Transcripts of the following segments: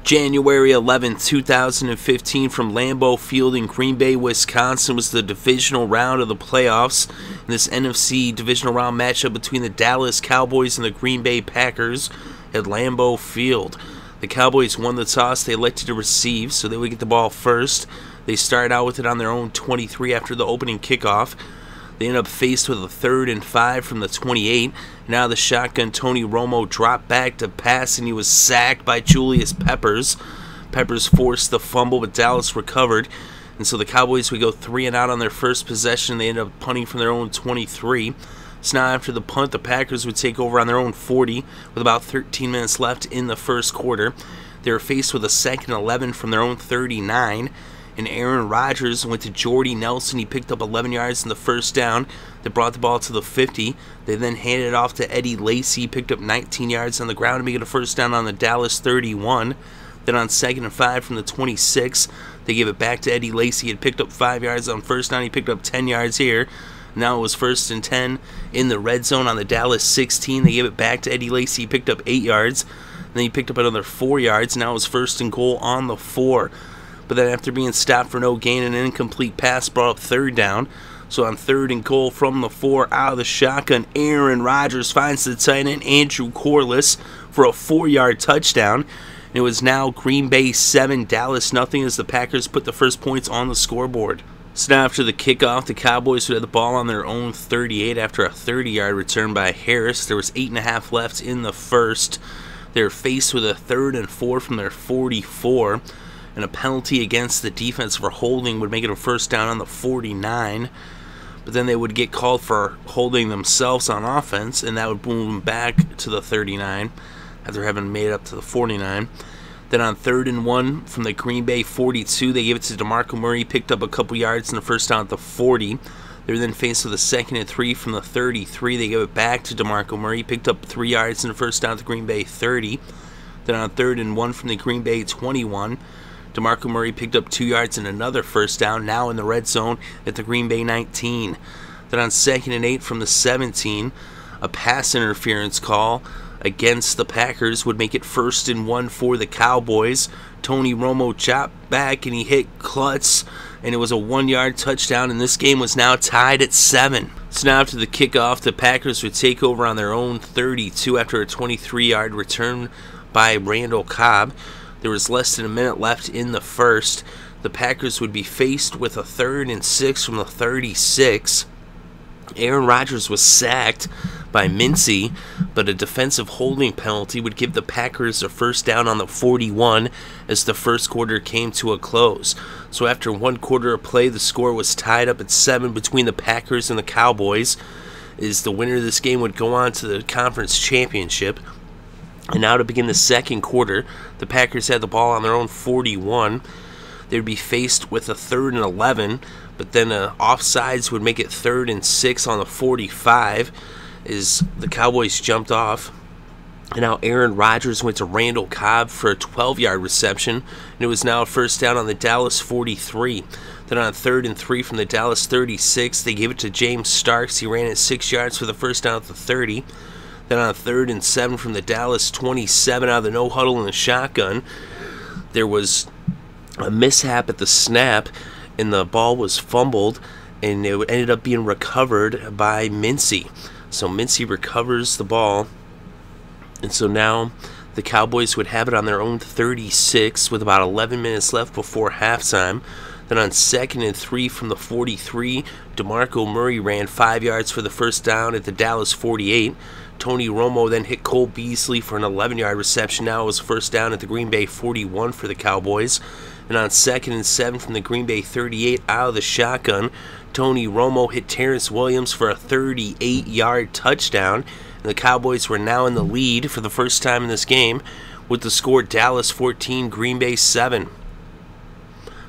January 11, 2015, from Lambeau Field in Green Bay, Wisconsin, was the divisional round of the playoffs. In this NFC Divisional round matchup between the Dallas Cowboys and the Green Bay Packers at Lambeau Field. The Cowboys won the toss. They elected to receive, so they would get the ball first. They started out with it on their own 23 after the opening kickoff. They ended up faced with a 3rd and 5 from the 28. Now the shotgun, Tony Romo dropped back to pass, and he was sacked by Julius Peppers. Peppers forced the fumble, but Dallas recovered. And so the Cowboys would go 3 and out on their first possession. They ended up punting from their own 23. So now after the punt, the Packers would take over on their own 40 with about 13 minutes left in the first quarter. They were faced with a 2nd and 11 from their own 39. And Aaron Rodgers went to Jordy Nelson. He picked up 11 yards in the first down. They brought the ball to the 50. They then handed it off to Eddie Lacy. He picked up 19 yards on the ground to make it a first down on the Dallas 31. Then on 2nd and 5 from the 26, they gave it back to Eddie Lacy. He had picked up 5 yards on first down. He picked up 10 yards here. Now it was 1st and 10 in the red zone on the Dallas 16. They gave it back to Eddie Lacy. He picked up 8 yards. And then he picked up another 4 yards. Now it was 1st and goal on the 4. But then after being stopped for no gain, an incomplete pass brought up 3rd down. So on 3rd and goal from the 4, out of the shotgun, Aaron Rodgers finds the tight end Andrew Quarless for a 4-yard touchdown. And it was now Green Bay 7, Dallas nothing, as the Packers put the first points on the scoreboard. So now after the kickoff, the Cowboys would have the ball on their own 38 after a 30-yard return by Harris. There was 8.5 left in the first. They were faced with a 3rd and 4 from their 44. And a penalty against the defense for holding would make it a first down on the 49. But then they would get called for holding themselves on offense, and that would boom them back to the 39 after having made it up to the 49. Then on 3rd and 1 from the Green Bay 42, they gave it to DeMarco Murray. Picked up a couple yards in the first down at the 40. They were then faced with a 2nd and 3 from the 33. They gave it back to DeMarco Murray. Picked up 3 yards in the first down at the Green Bay 30. Then on 3rd and 1 from the Green Bay 21, DeMarco Murray picked up 2 yards and another first down, now in the red zone at the Green Bay 19. Then on 2nd and 8 from the 17, a pass interference call against the Packers would make it 1st and 1 for the Cowboys. Tony Romo chopped back and he hit Clutts, and it was a 1-yard touchdown, and this game was now tied at 7. So now after the kickoff, the Packers would take over on their own 32 after a 23-yard return by Randall Cobb. There was less than a minute left in the first. The Packers would be faced with a 3rd and 6 from the 36. Aaron Rodgers was sacked by Mincy, but a defensive holding penalty would give the Packers a first down on the 41 as the first quarter came to a close. So after 1 quarter of play, the score was tied up at 7 between the Packers and the Cowboys, as the winner of this game would go on to the conference championship. And now to begin the second quarter, the Packers had the ball on their own 41. They would be faced with a 3rd and 11, but then offsides would make it 3rd and 6 on the 45 as the Cowboys jumped off. And now Aaron Rodgers went to Randall Cobb for a 12-yard reception, and it was now a first down on the Dallas 43. Then on 3rd and 3 from the Dallas 36, they gave it to James Starks. He ran it 6 yards for the first down at the 30. Then on 3rd and 7 from the Dallas 27 out of the no-huddle in the shotgun, there was a mishap at the snap, and the ball was fumbled, and it ended up being recovered by Mincy. So Mincy recovers the ball, and so now the Cowboys would have it on their own 36 with about 11 minutes left before halftime. Then on 2nd and 3 from the 43, DeMarco Murray ran 5 yards for the first down at the Dallas 48. Tony Romo then hit Cole Beasley for an 11-yard reception. Now it was first down at the Green Bay 41 for the Cowboys. And on 2nd and 7 from the Green Bay 38 out of the shotgun, Tony Romo hit Terrance Williams for a 38-yard touchdown. And the Cowboys were now in the lead for the first time in this game with the score Dallas 14, Green Bay 7.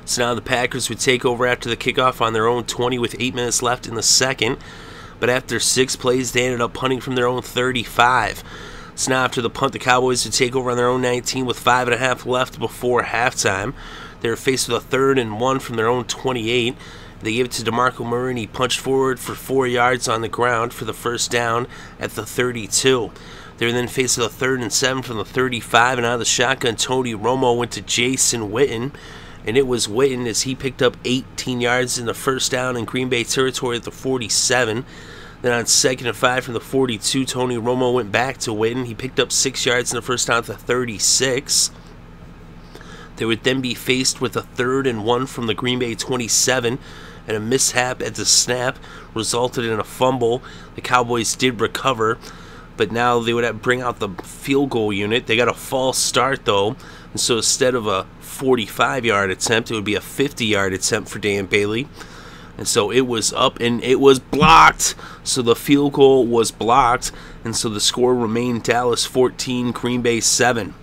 So now the Packers would take over after the kickoff on their own 20 with 8 minutes left in the second. But after 6 plays, they ended up punting from their own 35. So now after the punt, the Cowboys would take over on their own 19 with 5.5 left before halftime. They were faced with a 3rd and 1 from their own 28. They gave it to DeMarco Murray, and he punched forward for 4 yards on the ground for the first down at the 32. They were then faced with a 3rd and 7 from the 35, and out of the shotgun, Tony Romo went to Jason Witten, and it was Witten as he picked up 18 yards in the first down in Green Bay territory at the 47. Then on 2nd and 5 from the 42, Tony Romo went back to Witten. He picked up 6 yards in the first down at the 36. They would then be faced with a 3rd and 1 from the Green Bay 27, and a mishap at the snap resulted in a fumble. The Cowboys did recover, but now they would have to bring out the field goal unit. They got a false start, though, and so instead of a 45-yard attempt, it would be a 50-yard attempt for Dan Bailey. And so it was up, and it was blocked. So the field goal was blocked, and so the score remained Dallas 14, Green Bay 7.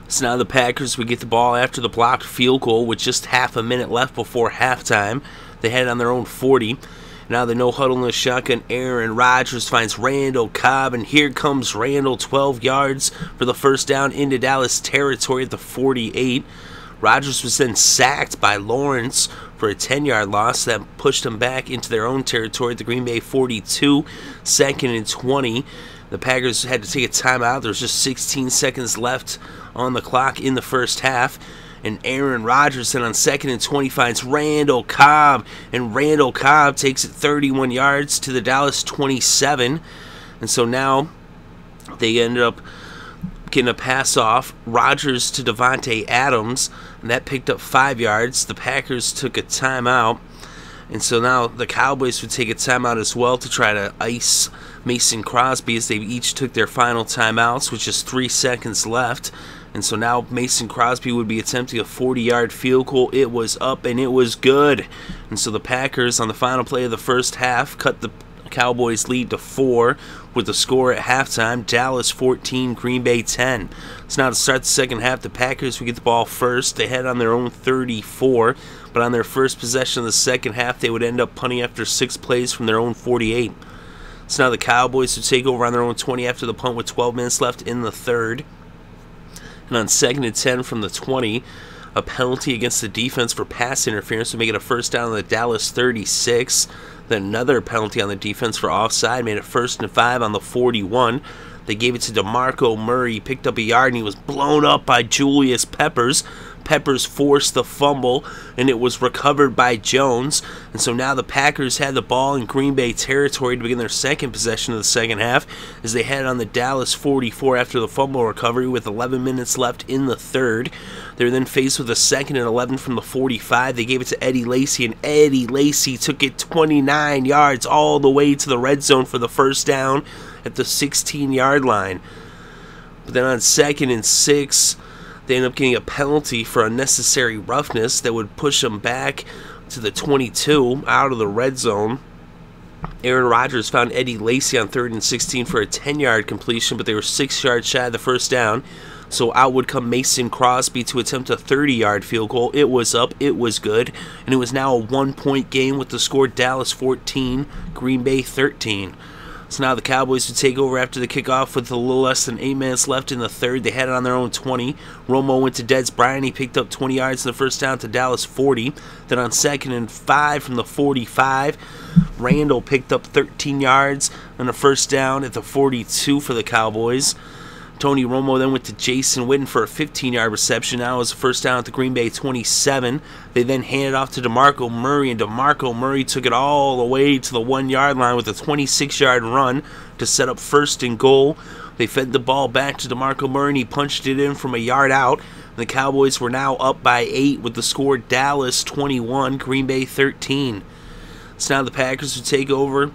So now the Packers would get the ball after the blocked field goal with just half a minute left before halftime. They had it on their own 40. Now the no-huddle in the shotgun, Aaron Rodgers finds Randall Cobb, and here comes Randall, 12 yards for the first down into Dallas territory at the 48. Rodgers was then sacked by Lawrence for a 10-yard loss that pushed him back into their own territory at the Green Bay 42, 2nd and 20. The Packers had to take a timeout. There was just 16 seconds left on the clock in the first half. And Aaron Rodgers then on 2nd and 20 finds Randall Cobb. And Randall Cobb takes it 31 yards to the Dallas 27. And so now they ended up getting a pass off. Rodgers to Davante Adams, and that picked up 5 yards. The Packers took a timeout. And so now the Cowboys would take a timeout as well to try to ice Mason Crosby as they each took their final timeouts with just 3 seconds left. And so now Mason Crosby would be attempting a 40-yard field goal. It was up, and it was good. And so the Packers, on the final play of the first half, cut the Cowboys' lead to 4 with the score at halftime, Dallas 14, Green Bay 10. So now to start the second half, the Packers would get the ball first. They had it on their own 34, but on their first possession of the second half, they would end up punting after 6 plays from their own 48. So now the Cowboys would take over on their own 20 after the punt with 12 minutes left in the third. And on 2nd and 10 from the 20, a penalty against the defense for pass interference would make it a first down on the Dallas 36. Then another penalty on the defense for offside made it 1st and 5 on the 41. They gave it to DeMarco Murray. He picked up a yard, and he was blown up by Julius Peppers. Peppers forced the fumble, and it was recovered by Jones. And so now the Packers had the ball in Green Bay territory to begin their second possession of the second half as they had it on the Dallas 44 after the fumble recovery with 11 minutes left in the third. They were then faced with a 2nd and 11 from the 45. They gave it to Eddie Lacy, and Eddie Lacy took it 29 yards all the way to the red zone for the first down at the 16-yard line. But then on 2nd and 6, they ended up getting a penalty for unnecessary roughness that would push them back to the 22 out of the red zone. Aaron Rodgers found Eddie Lacy on 3rd and 16 for a 10-yard completion, but they were 6 yards shy of the first down. So out would come Mason Crosby to attempt a 30-yard field goal. It was up, it was good, and it was now a 1-point game with the score Dallas 14, Green Bay 13. So now the Cowboys would take over after the kickoff with a little less than 8 minutes left in the third. They had it on their own 20. Romo went to Dez Bryant. He picked up 20 yards in the first down to Dallas 40. Then on 2nd and 5 from the 45, Randall picked up 13 yards on the first down at the 42 for the Cowboys. Tony Romo then went to Jason Witten for a 15-yard reception. Now it was a first down at the Green Bay 27. They then handed off to DeMarco Murray, and DeMarco Murray took it all the way to the 1-yard line with a 26-yard run to set up 1st and goal. They fed the ball back to DeMarco Murray, and he punched it in from a yard out. The Cowboys were now up by 8 with the score Dallas 21, Green Bay 13. So now the Packers would take over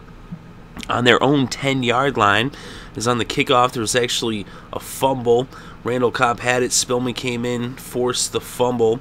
on their own 10-yard line. As on the kickoff, there was actually a fumble. Randall Cobb had it. Spillman came in, forced the fumble.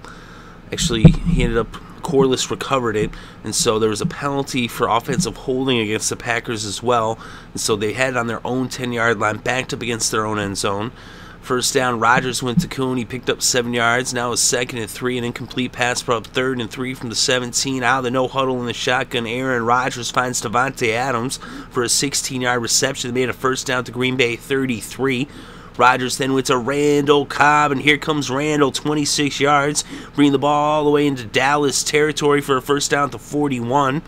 Actually, he ended up, Quarless recovered it. And so there was a penalty for offensive holding against the Packers as well. And so they had it on their own 10-yard line, backed up against their own end zone. First down, Rodgers went to Kuhn. He picked up 7 yards. Now it's 2nd and 3. An incomplete pass brought up 3rd and 3 from the 17. Out of the no-huddle in the shotgun, Aaron Rodgers finds Davante Adams for a 16-yard reception that made a first down to Green Bay 33. Rodgers then went to Randall Cobb, and here comes Randall, 26 yards, bringing the ball all the way into Dallas territory for a first down to 41.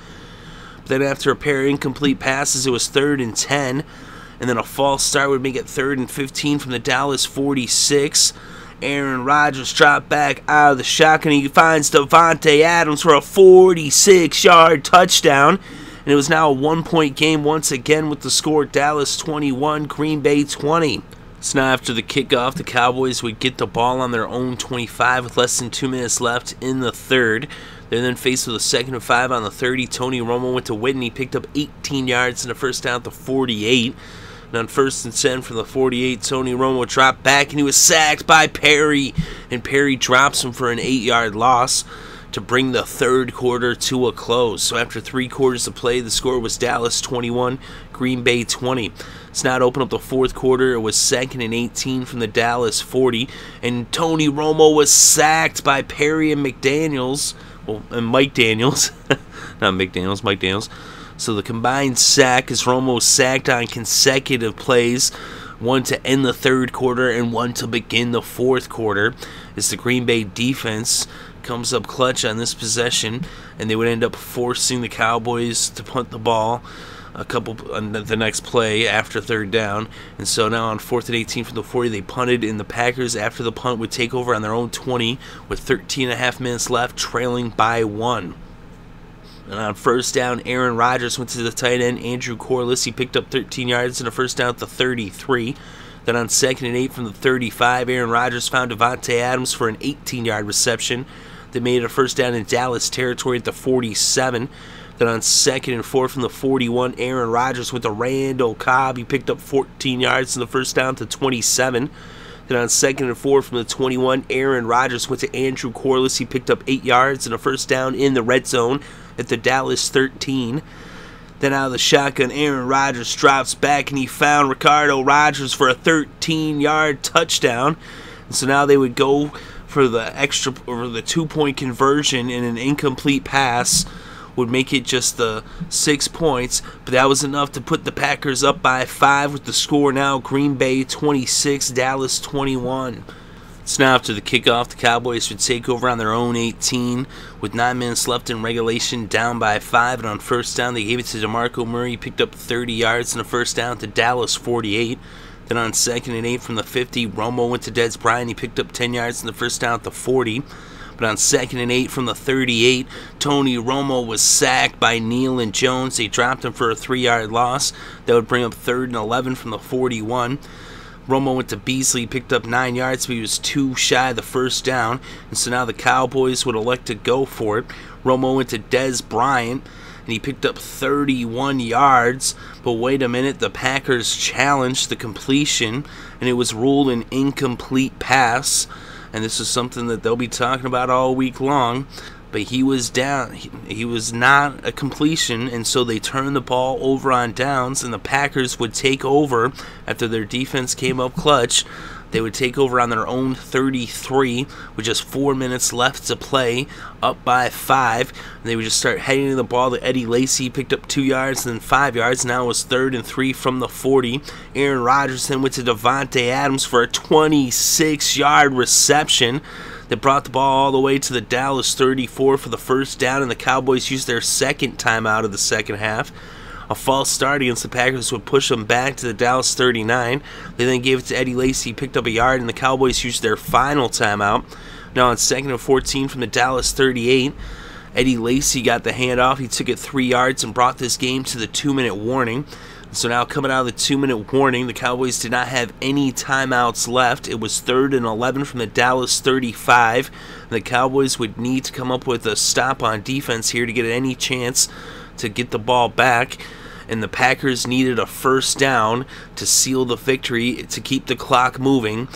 Then after a pair of incomplete passes, it was 3rd and 10. And then a false start would make it 3rd and 15 from the Dallas 46. Aaron Rodgers dropped back out of the shotgun. He finds Davante Adams for a 46-yard touchdown. And it was now a 1-point game once again with the score Dallas 21, Green Bay 20. So now after the kickoff, the Cowboys would get the ball on their own 25 with less than 2 minutes left in the third. They're then faced with a 2nd and 5 on the 30. Tony Romo went to Whitney, picked up 18 yards and a first down to 48. And on 1st and 10 from the 48, Tony Romo dropped back and he was sacked by Perry. And Perry drops him for an 8-yard loss to bring the third quarter to a close. So after 3 quarters of play, the score was Dallas 21, Green Bay 20. It's now to open up the fourth quarter. It was 2nd and 18 from the Dallas 40. And Tony Romo was sacked by Perry and McDaniels. Well, and Mike Daniels. Not McDaniels, Mike Daniels. So the combined sack is Romo sacked on consecutive plays, one to end the third quarter and one to begin the fourth quarter, as the Green Bay defense comes up clutch on this possession, and they would end up forcing the Cowboys to punt the ball on the next play after 3rd down. And so now on 4th and 18 from the 40, they punted, and the Packers after the punt would take over on their own 20 with 13.5 minutes left, trailing by 1. And on 1st down, Aaron Rodgers went to the tight end, Andrew Quarless. He picked up 13 yards and a first down at the 33. Then on 2nd and 8 from the 35, Aaron Rodgers found Davante Adams for an 18-yard reception that made it a first down in Dallas territory at the 47. Then on 2nd and 4 from the 41, Aaron Rodgers went to Randall Cobb. He picked up 14 yards and the first down to 27. Then on 2nd and 4 from the 21, Aaron Rodgers went to Andrew Quarless. He picked up 8 yards and a first down in the red zone at the Dallas 13. Then out of the shotgun, Aaron Rodgers drops back, and he found Ricardo Rodgers for a 13-yard touchdown. And so now they would go for the 2-point conversion, and an incomplete pass would make it just the 6 points. But that was enough to put the Packers up by 5 with the score now Green Bay 26, Dallas 21. So now after the kickoff, the Cowboys would take over on their own 18 with 9 minutes left in regulation, down by 5. And on 1st down, they gave it to DeMarco Murray. He picked up 30 yards and a first down to Dallas 48. Then on 2nd and 8 from the 50, Romo went to Des Bryant. He picked up 10 yards and the first down at the 40. But on 2nd and 8 from the 38, Tony Romo was sacked by Neal and Jones. They dropped him for a 3-yard loss. That would bring up 3rd and 11 from the 41. Romo went to Beasley, picked up 9 yards, but he was too shy of the first down. And so now the Cowboys would elect to go for it. Romo went to Des Bryant, and he picked up 31 yards. But wait a minute, the Packers challenged the completion, and it was ruled an incomplete pass. And this is something that they'll be talking about all week long. But he was down. He was not a completion, and so they turned the ball over on downs, and the Packers would take over after their defense came up clutch. They would take over on their own 33 with just 4 minutes left to play, up by 5. And they would just start heading to the ball to Eddie Lacy. Picked up 2 yards and then 5 yards. Now it was 3rd and 3 from the 40. Aaron Rodgers then went to Davante Adams for a 26-yard reception that brought the ball all the way to the Dallas 34 for the first down, and the Cowboys used their second timeout of the second half. A false start against the Packers would push them back to the Dallas 39. They then gave it to Eddie Lacy, picked up a yard, and the Cowboys used their final timeout. Now on 2nd and 14 from the Dallas 38, Eddie Lacy got the handoff. He took it 3 yards and brought this game to the 2-minute warning. So now coming out of the 2-minute warning, the Cowboys did not have any timeouts left. It was 3rd and 11 from the Dallas 35. The Cowboys would need to come up with a stop on defense here to get any chance to get the ball back. And the Packers needed a first down to seal the victory, to keep the clock moving,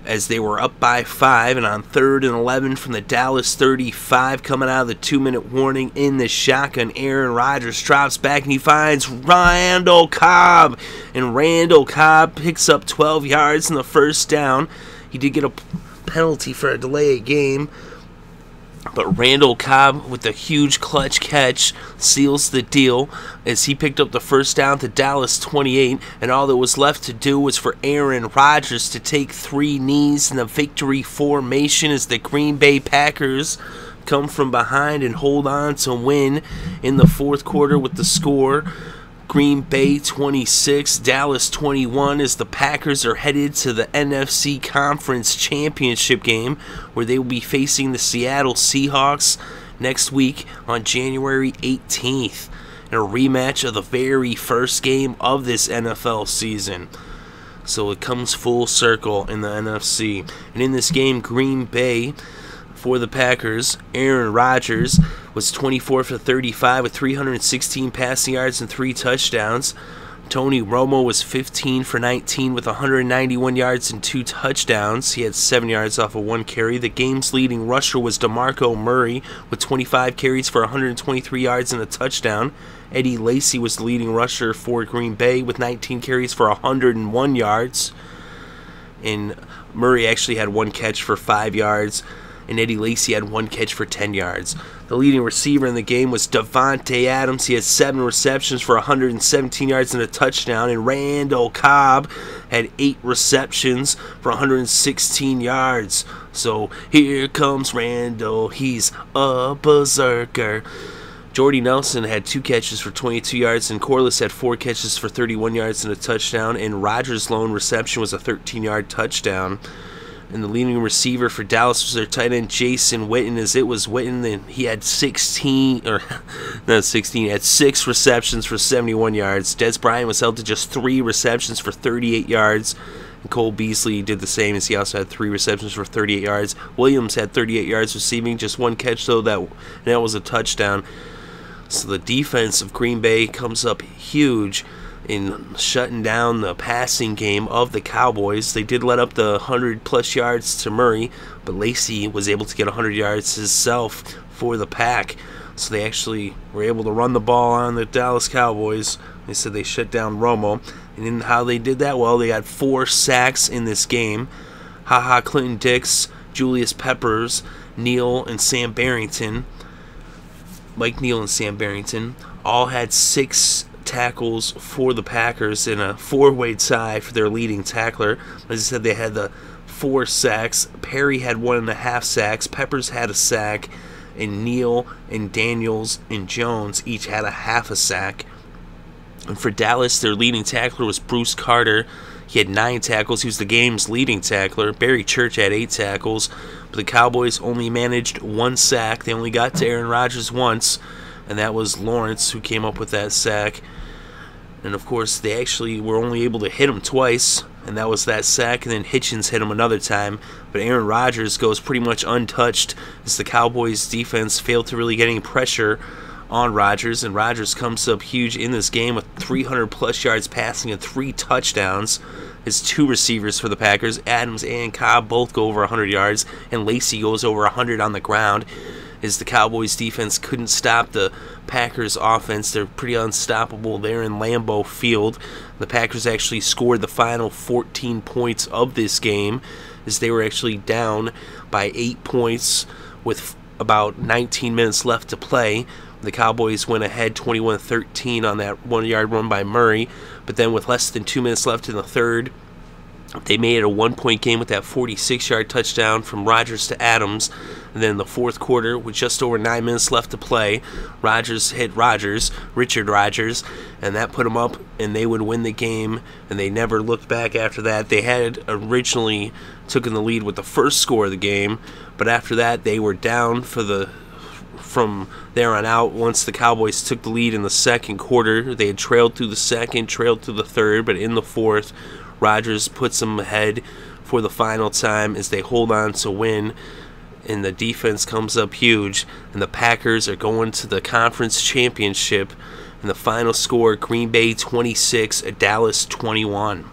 as they were up by 5. And on 3rd and 11 from the Dallas 35, coming out of the 2-minute warning in the shotgun, Aaron Rodgers drops back and he finds Randall Cobb. And Randall Cobb picks up 12 yards in the first down. He did get a penalty for a delay of game, But Randall Cobb with a huge clutch catch seals the deal as he picked up the first down to Dallas 28, and all that was left to do was for Aaron Rodgers to take 3 knees in the victory formation as the Green Bay Packers come from behind and hold on to win in the fourth quarter with the score Green Bay 26, Dallas 21, as the Packers are headed to the NFC Conference Championship game, where they will be facing the Seattle Seahawks next week on January 18th, in a rematch of the very first game of this NFL season. So it comes full circle in the NFC. And in this game, Green Bay, for the Packers, Aaron Rodgers was 24 for 35 with 316 passing yards and 3 touchdowns. Tony Romo was 15 for 19 with 191 yards and 2 touchdowns. He had 7 yards off of 1 carry. The game's leading rusher was DeMarco Murray with 25 carries for 123 yards and a touchdown. Eddie Lacy was the leading rusher for Green Bay with 19 carries for 101 yards. And Murray actually had 1 catch for 5 yards. And Eddie Lacy had 1 catch for 10 yards. The leading receiver in the game was Davante Adams. He had 7 receptions for 117 yards and a touchdown. And Randall Cobb had 8 receptions for 116 yards. So here comes Randall. He's a berserker. Jordy Nelson had 2 catches for 22 yards, and Quarless had 4 catches for 31 yards and a touchdown. And Rodgers' lone reception was a 13-yard touchdown. And the leading receiver for Dallas was their tight end, Jason Witten, as it was Witten, and he had 6 receptions for 71 yards. Des Bryant was held to just 3 receptions for 38 yards. And Cole Beasley did the same, as he also had 3 receptions for 38 yards. Williams had 38 yards receiving, just 1 catch, though, that was a touchdown. So the defense of Green Bay comes up huge in shutting down the passing game of the Cowboys. They did let up the 100-plus yards to Murray, but Lacy was able to get 100 yards himself for the Pack. So they actually were able to run the ball on the Dallas Cowboys. They said they shut down Romo. And in how they did that, well, they got 4 sacks in this game. Clinton Dix, Julius Peppers, Neal, and Sam Barrington. Mike Neal and Sam Barrington all had 6 tackles for the Packers in a 4-way tie for their leading tackler. As I said, they had the 4 sacks. Perry had 1.5 sacks. Peppers had a sack. And Neal and Daniels and Jones each had a half a sack. And for Dallas, their leading tackler was Bruce Carter. He had 9 tackles. He was the game's leading tackler. Barry Church had 8 tackles. But the Cowboys only managed 1 sack. They only got to Aaron Rodgers once, and that was Lawrence who came up with that sack. And of course, they actually were only able to hit him twice, and that was that sack, and then Hitchens hit him another time. But Aaron Rodgers goes pretty much untouched as the Cowboys' defense failed to really get any pressure on Rodgers, and Rodgers comes up huge in this game with 300-plus yards passing and 3 touchdowns. His 2 receivers for the Packers, Adams and Cobb, both go over 100 yards, and Lacy goes over 100 on the ground, as the Cowboys' defense couldn't stop the Packers' offense. They're pretty unstoppable there in Lambeau Field. The Packers actually scored the final 14 points of this game, as they were actually down by 8 points with about 19 minutes left to play. The Cowboys went ahead 21-13 on that 1-yard run by Murray, but then with less than 2 minutes left in the third, they made it a 1-point game with that 46-yard touchdown from Rodgers to Adams. And then in the fourth quarter, with just over 9 minutes left to play, Rodgers hit Richard Rodgers, and that put them up, and they would win the game, and they never looked back after that. They had originally taken the lead with the first score of the game, but after that, they were down from there on out. Once the Cowboys took the lead in the second quarter, they had trailed through the second, trailed through the third, but in the fourth, Rodgers puts them ahead for the final time as they hold on to win, and the defense comes up huge, and the Packers are going to the conference championship, and the final score, Green Bay 26, Dallas 21.